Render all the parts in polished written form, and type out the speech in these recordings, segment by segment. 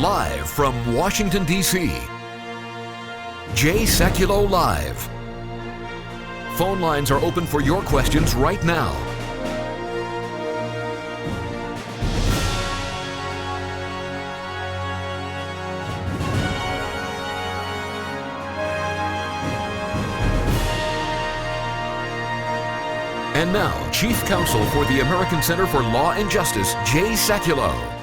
Live from Washington, D.C., Jay Sekulow Live. Phone lines are open for your questions right now. And now, Chief Counsel for the American Center for Law and Justice, Jay Sekulow.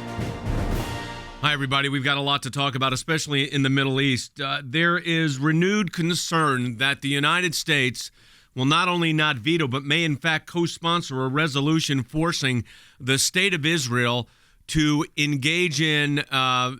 Hi, everybody. We've got a lot to talk about, especially in the Middle East. There is renewed concern that the United States will not only not veto, but may in fact co-sponsor a resolution forcing the State of Israel to engage in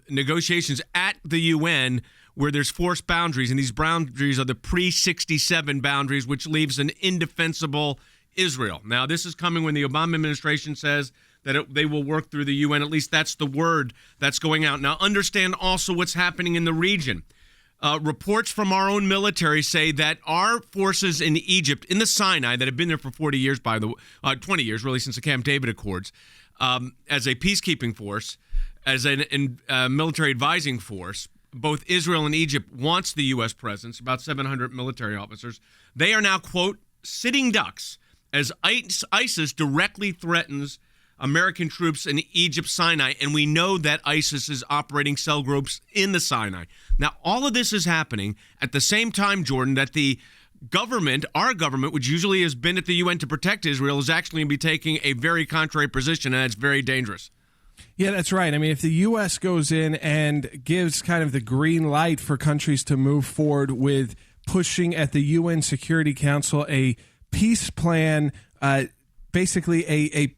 negotiations at the UN where there's forced boundaries. And these boundaries are the pre-67 boundaries, which leaves an indefensible Israel. Now, this is coming when the Obama administration says that they will work through the UN. At least that's the word that's going out. Now, understand also what's happening in the region. Reports from our own military say that our forces in Egypt, in the Sinai, that have been there for 40 years, 20 years, really, since the Camp David Accords, as a peacekeeping force, as a military advising force, both Israel and Egypt wants the U.S. presence, about 700 military officers. They are now, quote, sitting ducks as ISIS directly threatens American troops in Egypt, Sinai, and we know that ISIS is operating cell groups in the Sinai. Now, all of this is happening at the same time, Jordan, that the government, our government, which usually has been at the UN to protect Israel, is actually going to be taking a very contrary position, and it's very dangerous. Yeah, that's right. I mean, if the U.S. goes in and gives kind of the green light for countries to move forward with pushing at the UN Security Council a peace plan, basically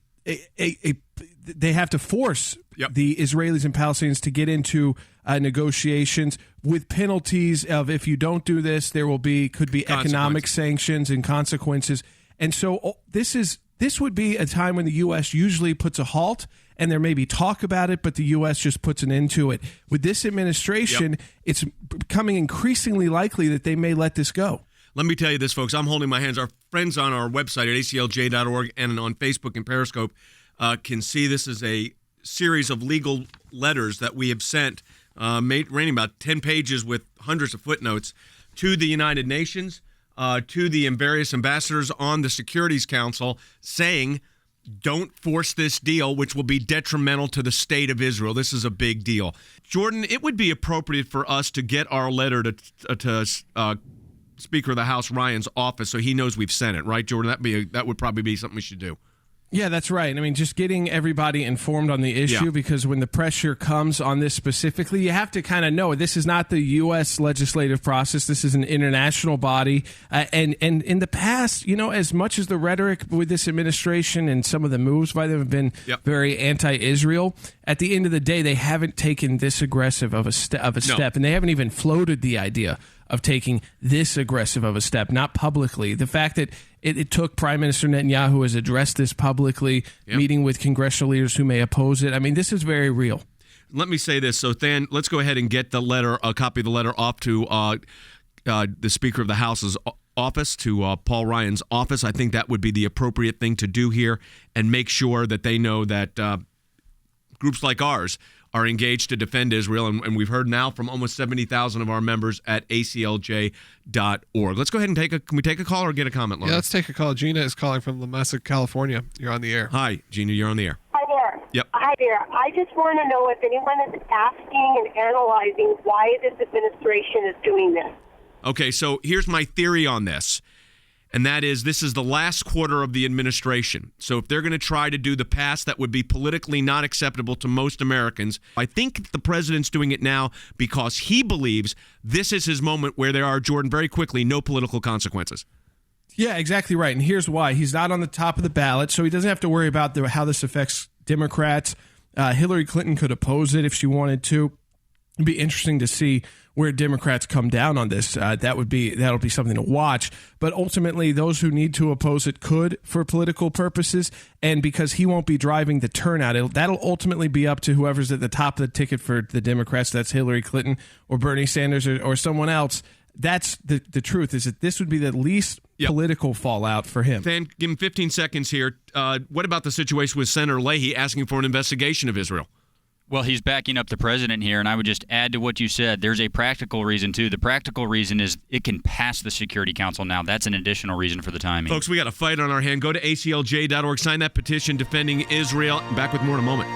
they have to force the Israelis and Palestinians to get into negotiations with penalties of, if you don't do this, there could be economic sanctions and consequences. And so this would be a time when the U.S. usually puts a halt, and there may be talk about it, but the U.S. just puts an end to it. With this administration, it's becoming increasingly likely that they may let this go. Let me tell you this, folks. I'm holding my hands. Our friends on our website at aclj.org and on Facebook and Periscope can see this is a series of legal letters that we have sent, raining about 10 pages with hundreds of footnotes, to the United Nations, to the various ambassadors on the Security Council, saying, don't force this deal, which will be detrimental to the state of Israel. This is a big deal. Jordan, it would be appropriate for us to get our letter to Speaker of the House Ryan's office so he knows we've sent it, right, Jordan? That would probably be something we should do. Yeah, that's right. I mean, just getting everybody informed on the issue, because when the pressure comes on this specifically, you have to kind of know this is not the U.S. legislative process. This is an international body. And in the past, as much as the rhetoric with this administration and some of the moves by them have been very anti-Israel, at the end of the day, they haven't taken this aggressive of a step, and they haven't even floated the idea of taking this aggressive of a step, not publicly. The fact that it took Prime Minister Netanyahu, who has addressed this publicly, meeting with congressional leaders who may oppose it. I mean, this is very real. Let me say this. So, Than, let's go ahead and get a copy of the letter off to the Speaker of the House's office, to Paul Ryan's office. I think that would be the appropriate thing to do here, and make sure that they know that groups like ours are engaged to defend Israel, and we've heard now from almost 70,000 of our members at aclj.org. Let's go ahead and can we take a call or get a comment, Laura? Yeah, let's take a call. Gina is calling from La Mesa, California. You're on the air. Hi, Gina, you're on the air. Hi there. Yep. Hi there. I just want to know if anyone is asking and analyzing why this administration is doing this. Okay, so here's my theory on this. And that is, this is the last quarter of the administration. So if they're going to try to do the past that would be politically not acceptable to most Americans, I think the president's doing it now because he believes this is his moment where there are, Jordan, very quickly, no political consequences. Yeah, exactly right. And here's why. He's not on the top of the ballot, so he doesn't have to worry about how this affects Democrats. Hillary Clinton could oppose it if she wanted to. It'd be interesting to see where Democrats come down on this. That'll be something to watch. But ultimately, those who need to oppose it could for political purposes. And because he won't be driving the turnout, that'll ultimately be up to whoever's at the top of the ticket for the Democrats. That's Hillary Clinton or Bernie Sanders or someone else. That's the truth, is that this would be the least political fallout for him. Then give him 15 seconds here. What about the situation with Senator Leahy asking for an investigation of Israel? Well, he's backing up the president here, and I would just add to what you said. There's a practical reason, too. The practical reason is it can pass the Security Council now. That's an additional reason for the timing. Folks, we got a fight on our hand. Go to aclj.org, sign that petition defending Israel. Back with more in a moment.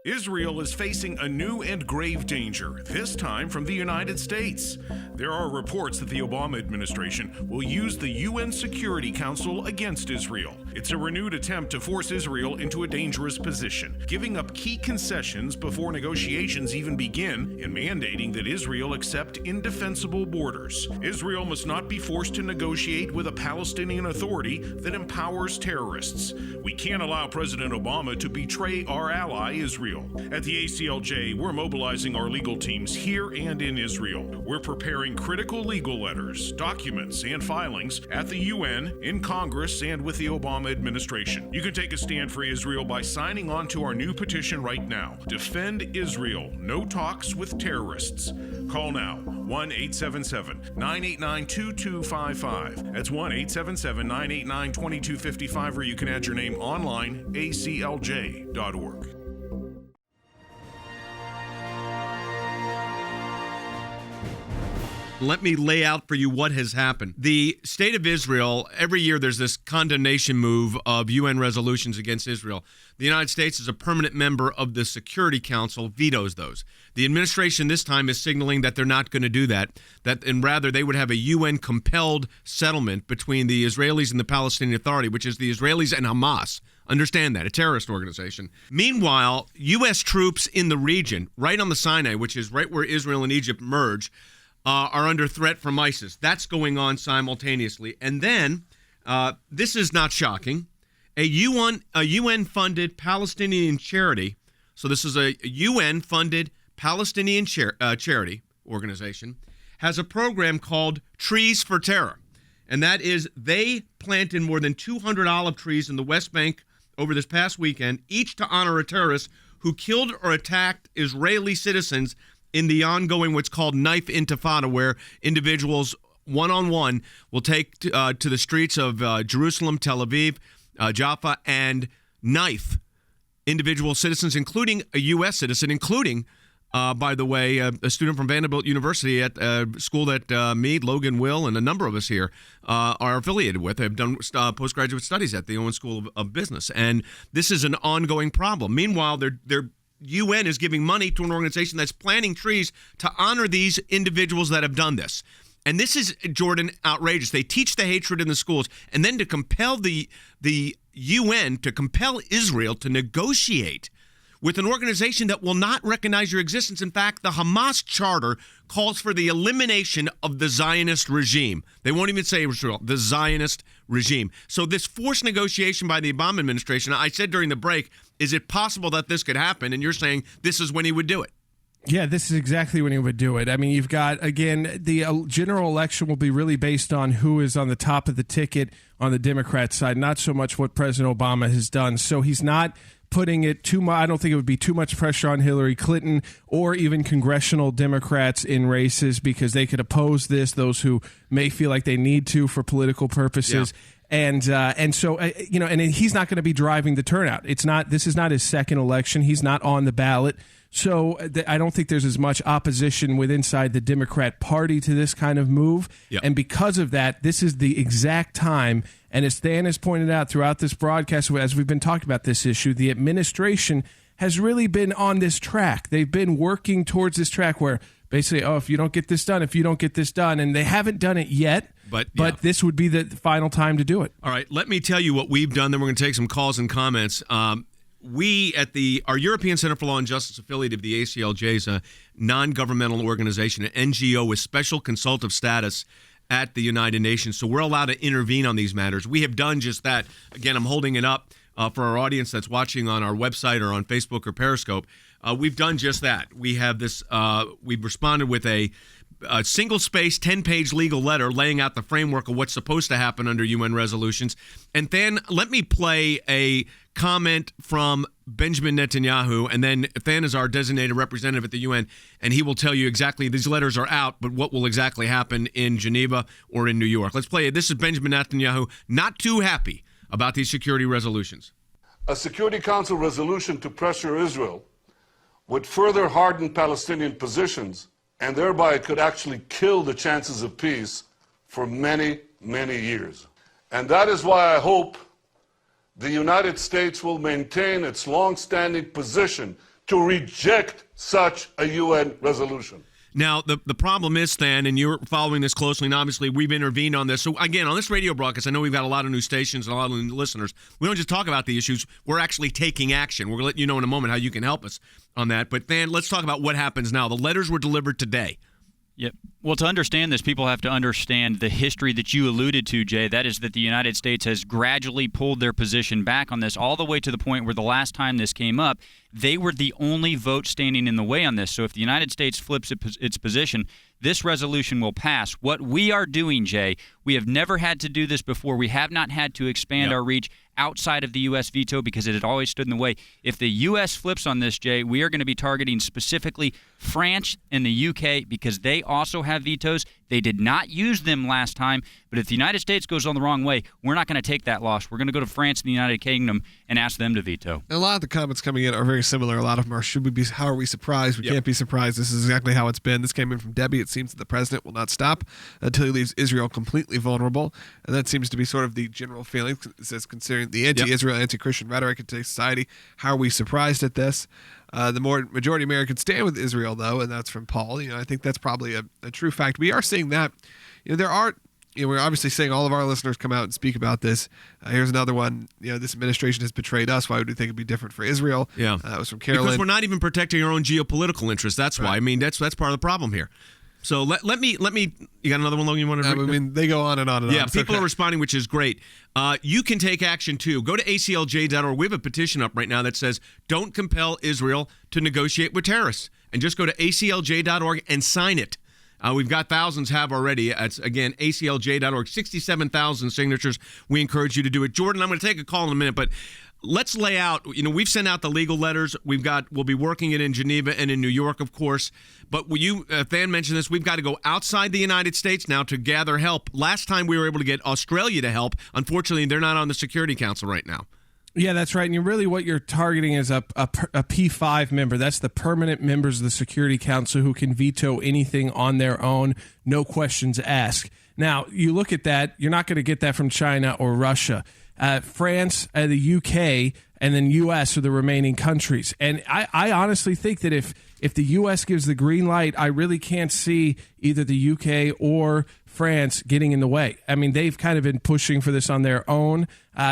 Israel is facing a new and grave danger, this time from the United States. There are reports that the Obama administration will use the UN Security Council against Israel. It's a renewed attempt to force Israel into a dangerous position, giving up key concessions before negotiations even begin and mandating that Israel accept indefensible borders. Israel must not be forced to negotiate with a Palestinian authority that empowers terrorists. We can't allow President Obama to betray our ally, Israel. At the ACLJ, we're mobilizing our legal teams here and in Israel. We're preparing critical legal letters, documents, and filings at the UN, in Congress, and with the Obama administration. You can take a stand for Israel by signing on to our new petition right now. Defend Israel. No talks with terrorists. Call now. 1-877-989-2255. That's 1-877-989-2255, or you can add your name online, aclj.org. Let me lay out for you what has happened. The state of Israel, every year there's this condemnation move of UN resolutions against Israel. The United States, as a permanent member of the Security Council, vetoes those. The administration this time is signaling that they're not going to do that, and rather they would have a UN-compelled settlement between the Israelis and the Palestinian Authority, which is the Israelis and Hamas. Understand that, a terrorist organization. Meanwhile, U.S. troops in the region, right on the Sinai, which is right where Israel and Egypt merge, are under threat from ISIS. That's going on simultaneously. And then, this is not shocking, a UN-funded Palestinian charity, so this is a UN-funded Palestinian charity organization, has a program called Trees for Terror. And that is, they planted more than 200 olive trees in the West Bank over this past weekend, each to honor a terrorist who killed or attacked Israeli citizens in the ongoing what's called knife intifada, where individuals one-on-one will take to the streets of Jerusalem, Tel Aviv, Jaffa, and knife individual citizens, including a U.S. citizen, including, by the way, a student from Vanderbilt University at a school that me, Logan, Will, and a number of us here are affiliated with. They've done postgraduate studies at the Owen School of Business. And this is an ongoing problem. Meanwhile, they're UN is giving money to an organization that's planting trees to honor these individuals that have done this. And this is, Jordan, outrageous. They teach the hatred in the schools, and then to compel the UN, to compel Israel to negotiate with an organization that will not recognize your existence. In fact, the Hamas charter calls for the elimination of the Zionist regime. They won't even say Israel, the Zionist regime. So this forced negotiation by the Obama administration, I said during the break, is it possible that this could happen? And you're saying this is when he would do it. Yeah, this is exactly when he would do it. I mean, you've got, again, the general election will be really based on who is on the top of the ticket on the Democrat side, not so much what President Obama has done. So he's not putting it too much. I don't think it would be too much pressure on Hillary Clinton or even congressional Democrats in races, because they could oppose this, those who may feel like they need to for political purposes. Yeah. And so and he's not going to be driving the turnout. This is not his second election. He's not on the ballot. So I don't think there's as much opposition inside the Democrat Party to this kind of move. Yep. And because of that, this is the exact time. And as Than has pointed out throughout this broadcast, as we've been talking about this issue, the administration has really been on this track. They've been working towards this track where basically, if you don't get this done, and they haven't done it yet. But this would be the final time to do it. All right, let me tell you what we've done. Then we're going to take some calls and comments. We at our European Center for Law and Justice affiliate of the ACLJ is a non-governmental organization, an NGO with special consultative status at the United Nations. So we're allowed to intervene on these matters. We have done just that. Again, I'm holding it up for our audience that's watching on our website or on Facebook or Periscope. We've done just that. We have this. We've responded with a single-space, 10-page legal letter laying out the framework of what's supposed to happen under UN resolutions. And then let me play a comment from Benjamin Netanyahu, and then Than is our designated representative at the UN, and he will tell you exactly, these letters are out, but what will exactly happen in Geneva or in New York. Let's play it. This is Benjamin Netanyahu, not too happy about these security resolutions. a Security Council resolution to pressure Israel would further harden Palestinian positions, and thereby it could actually kill the chances of peace for many, many years. And that is why I hope the United States will maintain its long-standing position to reject such a UN resolution. Now, the problem is, Stan, and you're following this closely, and obviously we've intervened on this. So, again, on this radio broadcast, I know we've got a lot of new stations and a lot of new listeners. We don't just talk about the issues. We're actually taking action. We're going to let you know in a moment how you can help us on that. But, Stan, let's talk about what happens now. The letters were delivered today. Yep. Well, to understand this, people have to understand the history that you alluded to, Jay. That is that the United States has gradually pulled their position back on this all the way to the point where the last time this came up, they were the only vote standing in the way on this. So if the United States flips its position, this resolution will pass. What we are doing, Jay, we have never had to do this before. We have not had to expand our reach outside of the U.S. veto because it had always stood in the way. If the U.S. flips on this, Jay, we are going to be targeting specifically France and the U.K. because they also have vetoes. They did not use them last time, but if the United States goes on the wrong way, we're not going to take that loss. We're going to go to France and the United Kingdom and ask them to veto. And a lot of the comments coming in are very similar. A lot of them are, how are we surprised? We can't be surprised. This is exactly how it's been. This came in from Debbie. It seems that the president will not stop until he leaves Israel completely vulnerable. And that seems to be sort of the general feeling. It says, considering the anti-Israel, anti-Christian rhetoric in today's society, how are we surprised at this? The majority of Americans stand with Israel, though, and that's from Paul. I think that's probably a true fact. We are seeing that. There are, we're obviously seeing all of our listeners come out and speak about this. Here's another one. This administration has betrayed us. Why would we think it'd be different for Israel? Yeah, that was from Carolyn. Because we're not even protecting our own geopolitical interests. That's why. I mean, that's part of the problem here. So let me. You got another one, Logan? You want to? I mean, they go on and on and on. Yeah, people are responding, which is great. You can take action too. Go to aclj.org. We have a petition up right now that says, "Don't compel Israel to negotiate with terrorists," and just go to aclj.org and sign it. We've got thousands have already. It's, again, aclj.org, 67,000 signatures. We encourage you to do it. Jordan, I'm going to take a call in a minute, but let's lay out, we've sent out the legal letters. We'll be working it in Geneva and in New York, of course. But Than mentioned this, we've got to go outside the United States now to gather help. Last time we were able to get Australia to help. Unfortunately, they're not on the Security Council right now. Yeah, that's right. And really what you're targeting is a P5 member. That's the permanent members of the Security Council who can veto anything on their own, no questions asked. Now, you look at that, you're not going to get that from China or Russia. France, the UK, and then U.S. are the remaining countries. And I honestly think that if the U.S. gives the green light, I really can't see either the U.K. or France getting in the way. I mean, they've kind of been pushing for this on their own.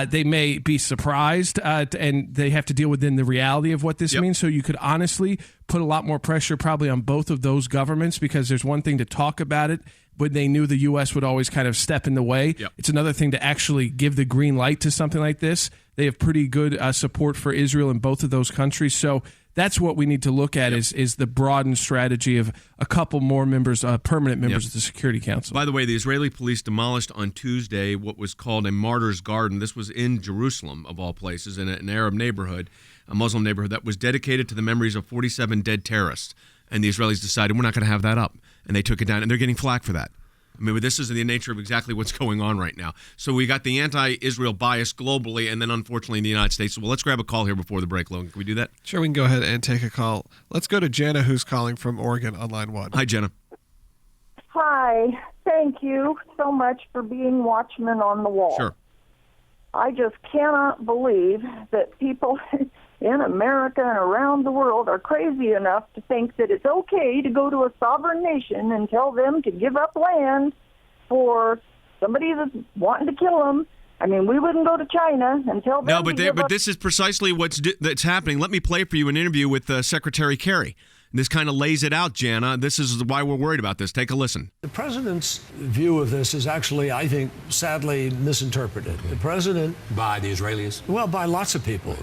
They may be surprised, and they have to deal within the reality of what this means. So you could honestly put a lot more pressure probably on both of those governments, because there's one thing to talk about it, but they knew the U.S. would always kind of step in the way. It's another thing to actually give the green light to something like this. They have pretty good support for Israel in both of those countries. So that's what we need to look at is the broadened strategy of a couple more members, permanent members of the Security Council. By the way, the Israeli police demolished on Tuesday what was called a martyr's garden. This was in Jerusalem, of all places, in an Arab neighborhood, a Muslim neighborhood that was dedicated to the memories of 47 dead terrorists. And the Israelis decided, we're not going to have that up. And they took it down, and they're getting flack for that. I mean, this is the nature of exactly what's going on right now. So we got the anti-Israel bias globally, and then unfortunately in the United States. So, let's grab a call here before the break, Logan. Can we do that? Sure, we can go ahead and take a call. Let's go to Jenna, who's calling from Oregon on line 1. Hi, Jenna. Hi. Thank you so much for being watchmen on the wall. Sure. I just cannot believe that people in America and around the world are crazy enough to think that it's okay to go to a sovereign nation and tell them to give up land for somebody that's wanting to kill them. I mean, we wouldn't go to China and tell them. No, but this is precisely that's happening. Let me play for you an interview with Secretary Kerry. This kind of lays it out, Jana. This is why we're worried about this. Take a listen. The president's view of this is actually, I think, sadly misinterpreted. The president... By the Israelis? Well, by lots of people.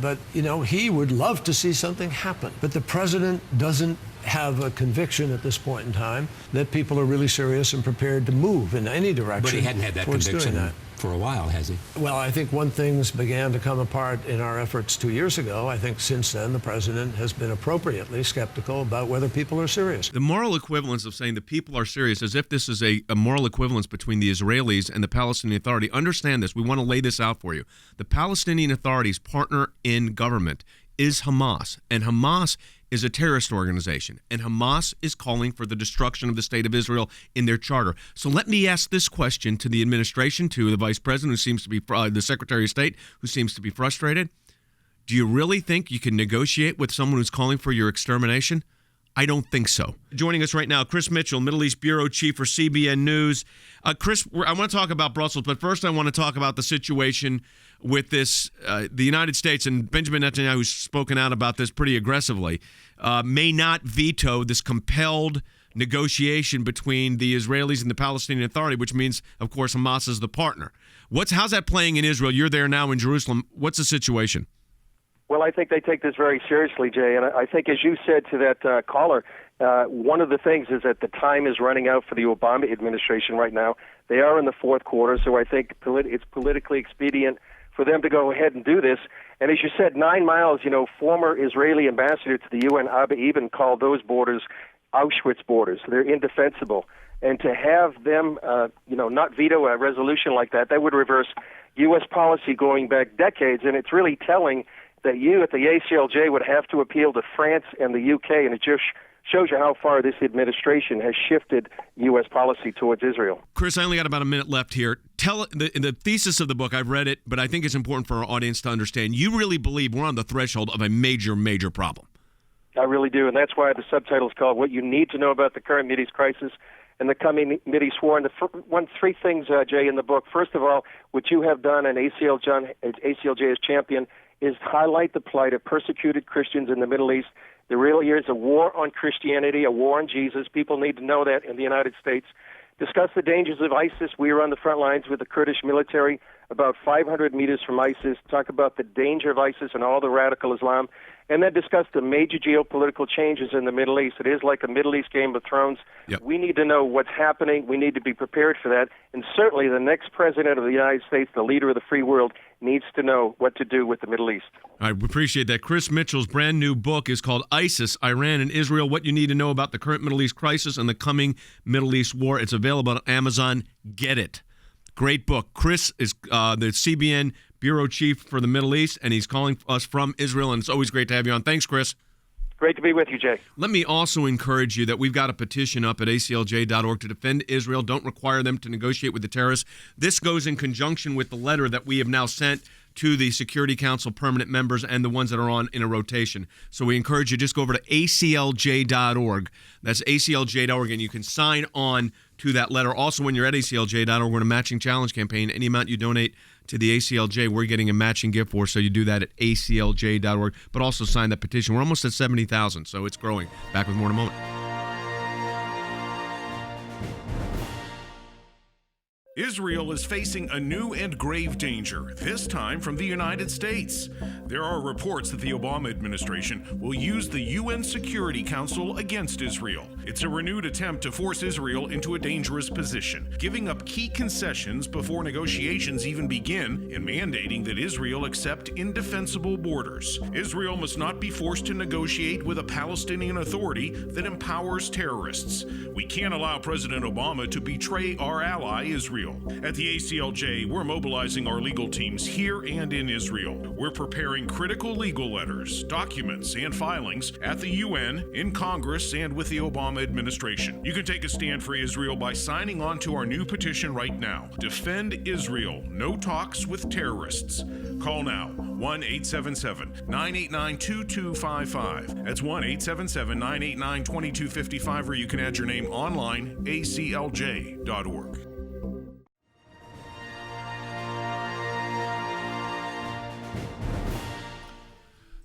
But, he would love to see something happen. But the president doesn't have a conviction at this point in time that people are really serious and prepared to move in any direction. But he hadn't had that conviction for a while, has he? Well, I think when things began to come apart in our efforts 2 years ago, I think since then the president has been appropriately skeptical about whether people are serious. The moral equivalence of saying the people are serious, as if this is a moral equivalence between the Israelis and the Palestinian Authority. Understand this. We want to lay this out for you. The Palestinian Authority's partner in government is Hamas, and Hamas is a terrorist organization, and Hamas is calling for the destruction of the state of Israel in their charter. So let me ask this question to the administration, to the vice president, who seems to be the secretary of state, who seems to be frustrated. Do you really think you can negotiate with someone who's calling for your extermination? I don't think so. Joining us right now, Chris Mitchell, Middle East Bureau Chief for CBN News. Chris, I want to talk about Brussels, but first I want to talk about the situation with this, the United States, and Benjamin Netanyahu, who's spoken out about this pretty aggressively, may not veto this compelled negotiation between the Israelis and the Palestinian Authority, which means, of course, Hamas is the partner. How's that playing in Israel? You're there now in Jerusalem. What's the situation? Well, I think they take this very seriously, Jay, and I think, as you said to that caller, one of the things is that the time is running out for the Obama administration right now. They are in the fourth quarter, so I think it's politically expedient for them to go ahead and do this. And as you said, 9 miles, former Israeli ambassador to the UN, Abba Eban, called those borders Auschwitz borders. They're indefensible. And to have them, not veto a resolution like that, that would reverse U.S. policy going back decades, and it's really telling that you at the ACLJ would have to appeal to France and the UK, and it just shows you how far this administration has shifted U.S. policy towards Israel. Chris, I only got about a minute left here. Tell the thesis of the book. I've read it, but I think it's important for our audience to understand. You really believe we're on the threshold of a major, major problem. I really do, and that's why the subtitle is called "What You Need to Know About the Current Mideast Crisis and the Coming Mideast War." And three things, Jay, in the book. First of all, what you have done, and ACLJ as champion, is highlight the plight of persecuted Christians in the Middle East. There really is a war on Christianity, a war on Jesus. People need to know that in the United States. Discuss the dangers of ISIS. We are on the front lines with the Kurdish military, about 500 meters from ISIS. Talk about the danger of ISIS and all the radical Islam. And then discuss the major geopolitical changes in the Middle East. It is like a Middle East Game of Thrones. Yep. We need to know what's happening. We need to be prepared for that. And certainly the next president of the United States, the leader of the free world, needs to know what to do with the Middle East. I appreciate that. Chris Mitchell's brand new book is called ISIS, Iran and Israel, What You Need to Know About the Current Middle East Crisis and the Coming Middle East War. It's available on Amazon. Get it. Great book. Chris is the CBN Bureau Chief for the Middle East, and he's calling us from Israel, and it's always great to have you on. Thanks, Chris. Great to be with you, Jay. Let me also encourage you that we've got a petition up at aclj.org to defend Israel. Don't require them to negotiate with the terrorists. This goes in conjunction with the letter that we have now sent to the Security Council permanent members and the ones that are on in a rotation. So we encourage you, just go over to aclj.org. That's aclj.org, and you can sign on to that letter. Also, when you're at aclj.org, we're in a matching challenge campaign. Any amount you donate to the ACLJ, we're getting a matching gift for, so you do that at aclj.org, but also sign that petition. We're almost at 70,000, so it's growing. Back with more in a moment. Israel is facing a new and grave danger, this time from the United States. There are reports that the Obama administration will use the UN Security Council against Israel. It's a renewed attempt to force Israel into a dangerous position, giving up key concessions before negotiations even begin and mandating that Israel accept indefensible borders. Israel must not be forced to negotiate with a Palestinian Authority that empowers terrorists. We can't allow President Obama to betray our ally, Israel. At the ACLJ, we're mobilizing our legal teams here and in Israel. We're preparing critical legal letters, documents, and filings at the UN, in Congress, and with the Obama administration. You can take a stand for Israel by signing on to our new petition right now. Defend Israel. No talks with terrorists. Call now. 1-877-989-2255. That's 1-877-989-2255, or you can add your name online, aclj.org.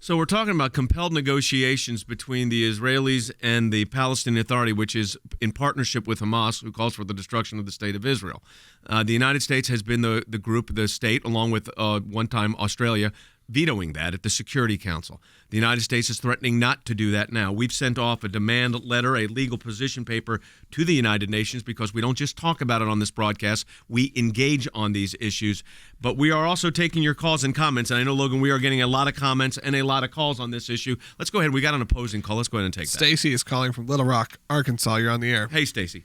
So we're talking about compelled negotiations between the Israelis and the Palestinian Authority, which is in partnership with Hamas, who calls for the destruction of the state of Israel. The United States has been the state, along with one time Australia, vetoing that at the Security Council. The United States is threatening not to do that now. We've sent off a demand letter, a legal position paper to the United Nations because we don't just talk about it on this broadcast. We engage on these issues. But we are also taking your calls and comments. And I know, Logan, we are getting a lot of comments and a lot of calls on this issue. Let's go ahead. We got an opposing call. Let's go ahead and take that. Stacy is calling from Little Rock, Arkansas. You're on the air. Hey, Stacy.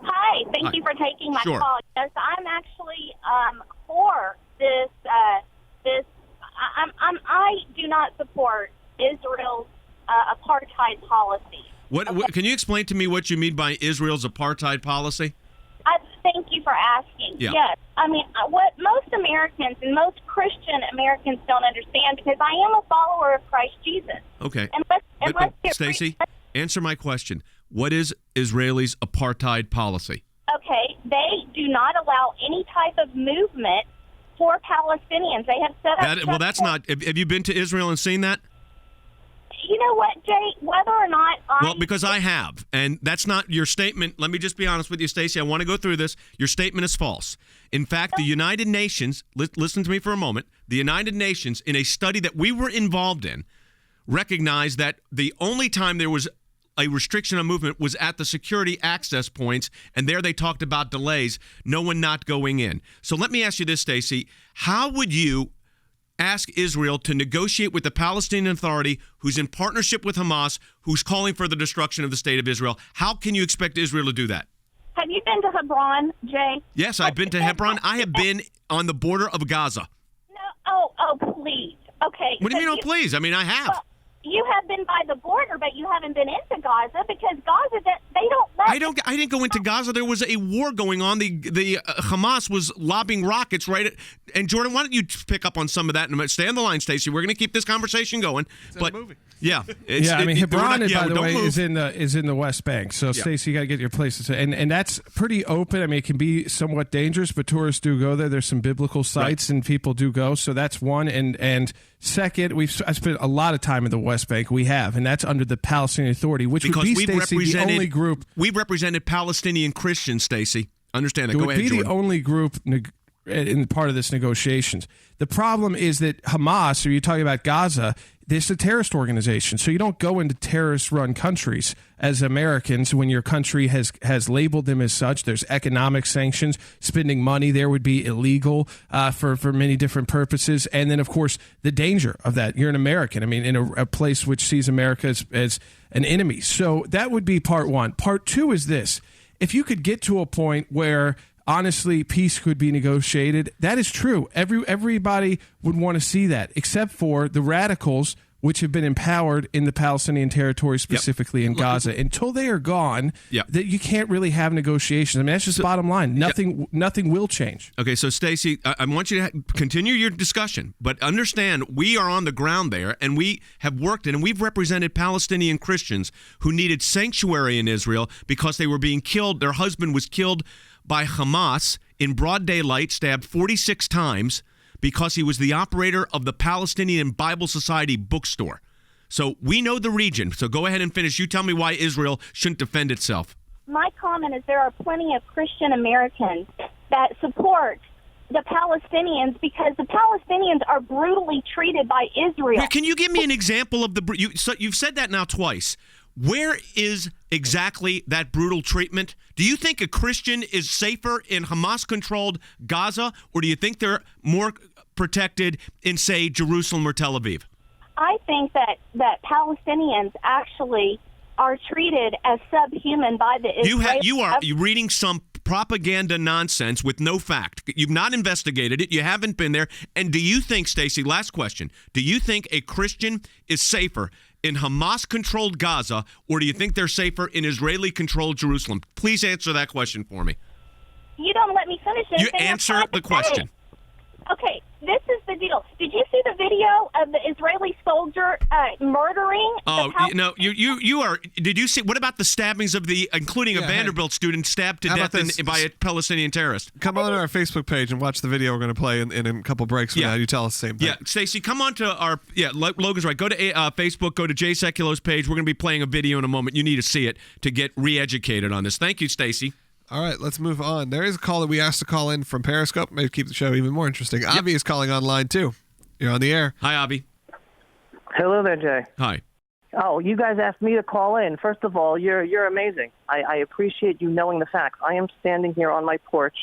Hi. Thank you for taking my Sure. call. Yes, I'm actually for this. I do not support Israel's apartheid policy. What can you explain to me what you mean by Israel's apartheid policy? Thank you for asking. Yeah. Yes. I mean, what most Americans and most Christian Americans don't understand, because I am a follower of Christ Jesus. Okay. But Stacy, answer my question. What is Israelis' apartheid policy? Okay, they do not allow any type of movement for Palestinians. They have set up... Well, that's not... Have you been to Israel and seen that? You know what, Jay? Whether or not Well, because I have, and that's not your statement. Let me just be honest with you, Stacey. I want to go through this. Your statement is false. In fact, the United Nations, listen to me for a moment, the United Nations, in a study that we were involved in, recognized that the only time there was a restriction on movement was at the security access points, and there they talked about delays, no one not going in. So let me ask you this, Stacey. How would you ask Israel to negotiate with the Palestinian Authority, who's in partnership with Hamas, who's calling for the destruction of the state of Israel? How can you expect Israel to do that? Have you been to Hebron, Jay? Yes, I've been to Hebron. I have been on the border of Gaza. No, oh, please. Okay. What do you mean, oh, please? I mean, I have. Well, you have been by the border, but you haven't been into Gaza because Gaza, they don't let... I didn't go into Gaza. There was a war going on. The Hamas was lobbing rockets right at... And Jordan, why don't you pick up on some of that? And stay on the line, Stacey. We're going to keep this conversation going. It's in a movie. Yeah. I mean, Hebron, by the way, move. is in the West Bank. So, Stacey, you got to get your places. And that's pretty open. I mean, it can be somewhat dangerous, but tourists do go there. There's some biblical sites, and people do go. So that's one. And second, I spent a lot of time in the West Bank. We have, and that's under the Palestinian Authority, which because would be, Stacey, the only group. We've represented Palestinian Christians, Stacey. Understand that. It Go would ahead, be Jordan. the only group in part of this negotiations. The problem is that Hamas, or you're talking about Gaza, this is a terrorist organization. So you don't go into terrorist-run countries as Americans when your country has labeled them as such. There's economic sanctions. Spending money there would be illegal for many different purposes. And then, of course, the danger of that. You're an American. I mean, in a place which sees America as an enemy. So that would be part one. Part two is this. If you could get to a point where honestly peace could be negotiated, that is true. Everybody would want to see that, except for the radicals, which have been empowered in the Palestinian territory, specifically in Gaza. Until they are gone, that you can't really have negotiations. I mean, that's just bottom line. Nothing will change. Okay, so Stacey, I want you to continue your discussion, but understand we are on the ground there, and we have worked and we've represented Palestinian Christians who needed sanctuary in Israel because they were being killed. Their husband was killed by Hamas in broad daylight, stabbed 46 times because he was the operator of the Palestinian Bible Society bookstore. So we know the region. So go ahead and finish. You tell me why Israel shouldn't defend itself. My comment is there are plenty of Christian Americans that support the Palestinians because the Palestinians are brutally treated by Israel. Can you give me an example of you've said that now twice. Where is exactly that brutal treatment? Do you think a Christian is safer in Hamas-controlled Gaza, or do you think they're more protected in, say, Jerusalem or Tel Aviv? I think that Palestinians actually are treated as subhuman by the Israelis. You are reading some propaganda nonsense with no fact. You've not investigated it. You haven't been there. And do you think, Stacey, last question, do you think a Christian is safer in Hamas-controlled Gaza, or do you think they're safer in Israeli-controlled Jerusalem? Please answer that question for me. You don't let me finish it. You answer the question. Okay, this is the deal. Did you see the video of the Israeli soldier murdering? You are. Did you see? What about the stabbings of including a Vanderbilt student stabbed to death by a Palestinian terrorist? Come on to our Facebook page and watch the video we're going to play in a couple breaks. From now. You tell us the same thing. Yeah, Stacey, come on to our. Yeah, Logan's right. Go to Facebook. Go to Jay Sekulow's page. We're going to be playing a video in a moment. You need to see it to get re-educated on this. Thank you, Stacey. All right, let's move on. There is a call that we asked to call in from Periscope. Maybe keep the show even more interesting. Avi is calling online, too. You're on the air. Hi, Abby. Hello there, Jay. Hi. Oh, you guys asked me to call in. First of all, you're amazing. I appreciate you knowing the facts. I am standing here on my porch.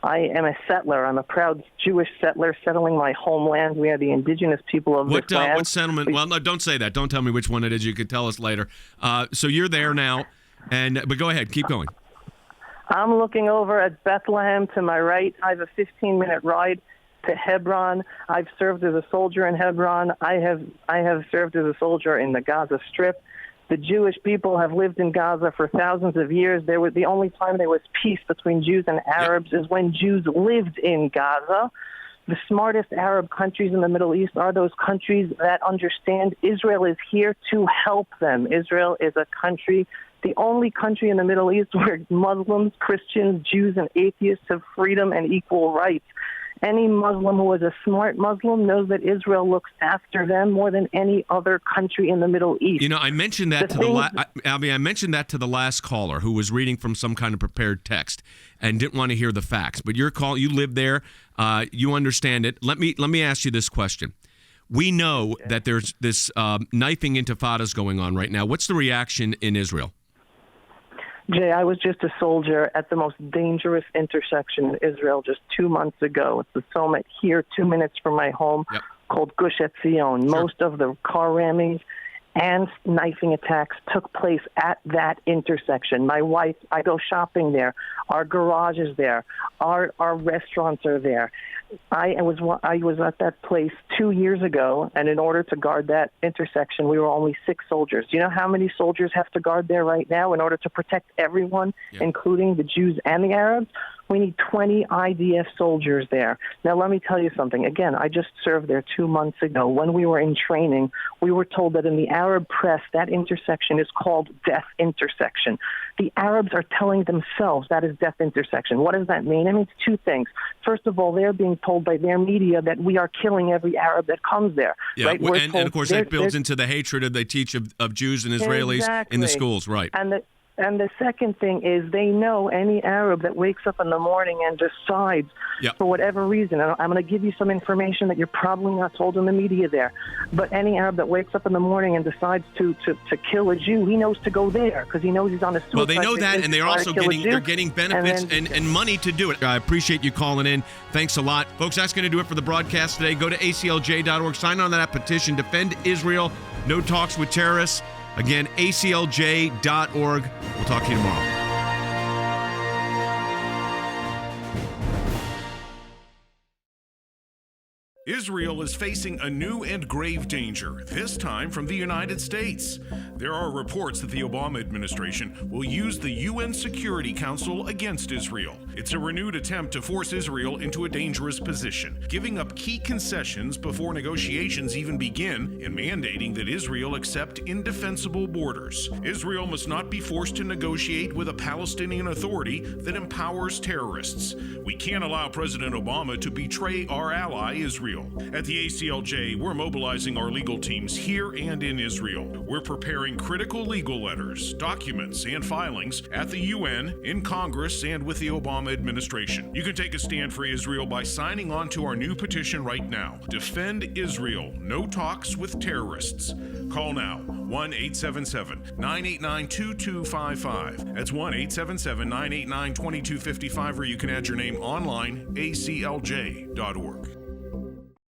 I am a settler. I'm a proud Jewish settler settling my homeland. We are the indigenous people of this land. What settlement? Well, no, don't say that. Don't tell me which one it is. You could tell us later. So you're there now, but go ahead. Keep going. I'm looking over at Bethlehem to my right. I have a 15-minute ride to Hebron. I've served as a soldier in Hebron. I have served as a soldier in the Gaza Strip. The Jewish people have lived in Gaza for thousands of years. The only time there was peace between Jews and Arabs is when Jews lived in Gaza. The smartest Arab countries in the Middle East are those countries that understand Israel is here to help them. Israel is a country, the only country in the Middle East where Muslims, Christians, Jews, and atheists have freedom and equal rights. Any Muslim who is a smart Muslim knows that Israel looks after them more than any other country in the Middle East. You know, I mentioned that Abby, I mentioned that to the last caller who was reading from some kind of prepared text and didn't want to hear the facts. But you live there, you understand it. Let me ask you this question. We know that there's this knifing intifadas going on right now. What's the reaction in Israel? Jay, I was just a soldier at the most dangerous intersection in Israel just 2 months ago. It's the summit here, 2 minutes from my home, called Gush Etzion. Sure. Most of the car rammings and knifing attacks took place at that intersection. My wife, I go shopping there. Our garage is there. Our restaurants are there. I was at that place 2 years ago, and in order to guard that intersection, we were only 6 soldiers. Do you know how many soldiers have to guard there right now in order to protect everyone, including the Jews and the Arabs? We need 20 IDF soldiers there. Now, let me tell you something. Again, I just served there 2 months ago. When we were in training, we were told that in the Arab press, that intersection is called Death Intersection. The Arabs are telling themselves that is Death Intersection. What does that mean? It means 2 things. First of all, they're being told by their media that we are killing every Arab that comes there. Yeah, right? and of course that builds into the hatred they teach of Jews and Israelis in the schools, right? And the second thing is they know any Arab that wakes up in the morning and decides, for whatever reason, and I'm going to give you some information that you're probably not told in the media there, but any Arab that wakes up in the morning and decides to kill a Jew, he knows to go there because he knows he's on a suicide. Well, they know that, and they're also getting benefits and money to do it. I appreciate you calling in. Thanks a lot. Folks, that's going to do it for the broadcast today. Go to aclj.org, sign on to that petition, defend Israel, no talks with terrorists. Again, aclj.org. We'll talk to you tomorrow. Israel is facing a new and grave danger, this time from the United States. There are reports that the Obama administration will use the UN Security Council against Israel. It's a renewed attempt to force Israel into a dangerous position, giving up key concessions before negotiations even begin and mandating that Israel accept indefensible borders. Israel must not be forced to negotiate with a Palestinian authority that empowers terrorists. We can't allow President Obama to betray our ally, Israel. At the ACLJ, we're mobilizing our legal teams here and in Israel. We're preparing critical legal letters, documents, and filings at the UN, in Congress, and with the Obama administration. You can take a stand for Israel by signing on to our new petition right now. Defend Israel. No talks with terrorists. Call now. 1-877-989-2255. That's 1-877-989-2255, or you can add your name online, aclj.org.